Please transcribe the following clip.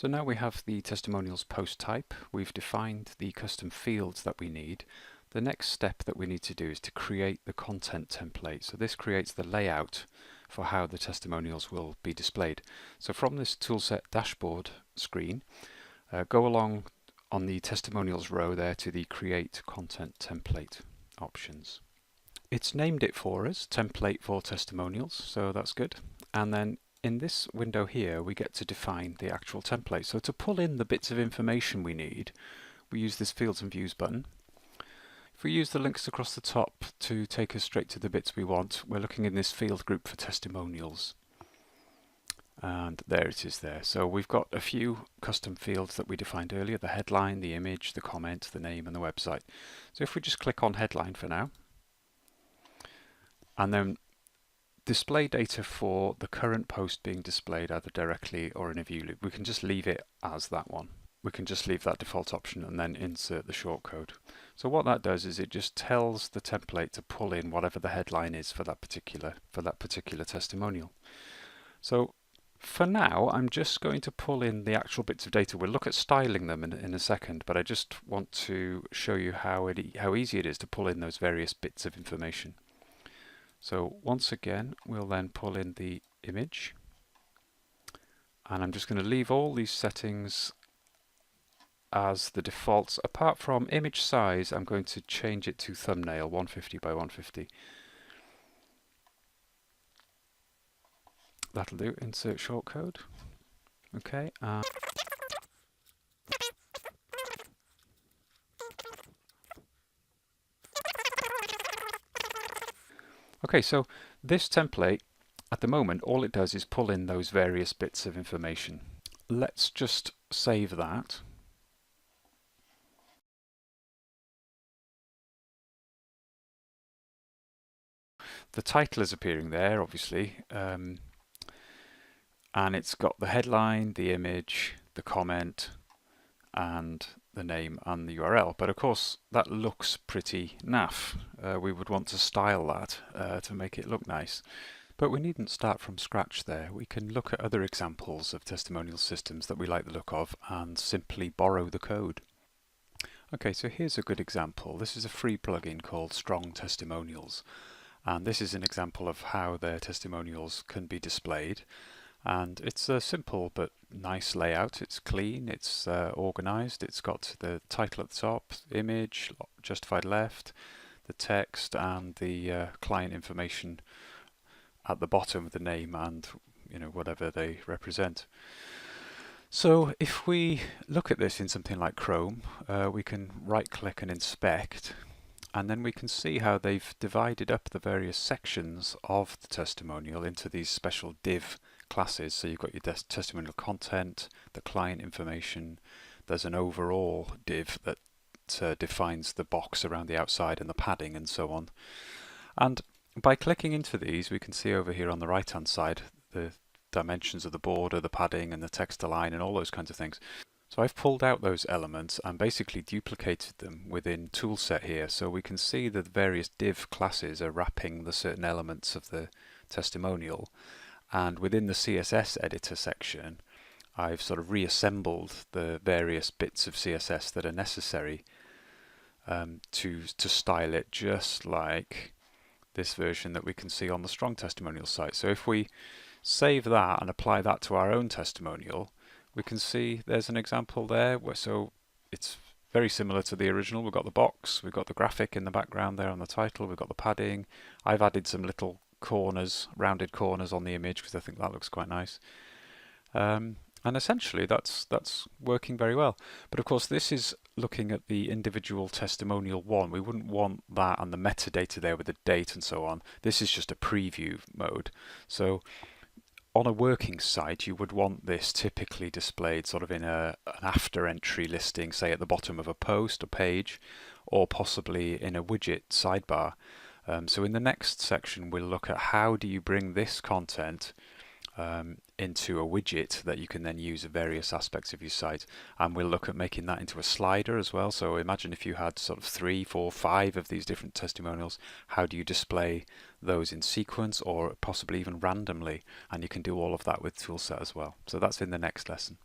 So now we have the testimonials post type. We've defined the custom fields that we need. The next step that we need to do is to create the content template. So this creates the layout for how the testimonials will be displayed. So from this Toolset dashboard screen, go along on the testimonials row there to the create content template options. It's named it for us, template for testimonials, so that's good. And then in this window here, we get to define the actual template. So to pull in the bits of information we need, we use this Fields and Views button. If we use the links across the top to take us straight to the bits we want, we're looking in this field group for testimonials. And there it is there. So we've got a few custom fields that we defined earlier, the headline, the image, the comment, the name and the website. So if we just click on headline for now, and then display data for the current post being displayed either directly or in a view loop, we can just leave it as that one. We can just leave that default option and then insert the shortcode. So what that does is it just tells the template to pull in whatever the headline is for that particular testimonial. So for now, I'm just going to pull in the actual bits of data. We'll look at styling them in a second, but I just want to show you how easy it is to pull in those various bits of information. So once again, we'll then pull in the image, and I'm just going to leave all these settings as the defaults. Apart from image size, I'm going to change it to thumbnail 150 by 150. That'll do. Insert shortcode. Okay. Okay, so this template, at the moment, all it does is pull in those various bits of information. Let's just save that. The title is appearing there, obviously, and it's got the headline, the image, the comment, and the name and the URL. But of course, that looks pretty naff. We would want to style that to make it look nice. But we needn't start from scratch there. We can look at other examples of testimonial systems that we like the look of and simply borrow the code. Okay, so here's a good example. This is a free plugin called Strong Testimonials. And this is an example of how their testimonials can be displayed. And it's a simple but nice layout. It's clean, it's organized, it's got the title at the top, image, justified left, the text and the client information at the bottom of the name and whatever they represent. So if we look at this in something like Chrome, we can right click and inspect, and then we can see how they've divided up the various sections of the testimonial into these special div classes. So you've got your testimonial content, the client information, there's an overall div that defines the box around the outside and the padding and so on. And by clicking into these, we can see over here on the right hand side the dimensions of the border, the padding and the text align and all those kinds of things. So I've pulled out those elements and basically duplicated them within Toolset here, so we can see that the various div classes are wrapping the certain elements of the testimonial. And within the CSS editor section, I've sort of reassembled the various bits of CSS that are necessary to style it, just like this version that we can see on the Strong Testimonial site. So if we save that and apply that to our own testimonial, we can see there's an example there. So it's very similar to the original. We've got the box, we've got the graphic in the background there on the title, we've got the padding. I've added some little corners, rounded corners on the image because I think that looks quite nice. And essentially that's working very well. But of course this is looking at the individual testimonial one. We wouldn't want that and the metadata there with the date and so on. This is just a preview mode. So on a working site you would want this typically displayed sort of in an after entry listing, say at the bottom of a post or page, or possibly in a widget sidebar. So in the next section we'll look at how do you bring this content into a widget that you can then use in various aspects of your site, and we'll look at making that into a slider as well. So imagine if you had sort of 3, 4, 5 of these different testimonials, how do you display those in sequence or possibly even randomly? And you can do all of that with Toolset as well. So that's in the next lesson.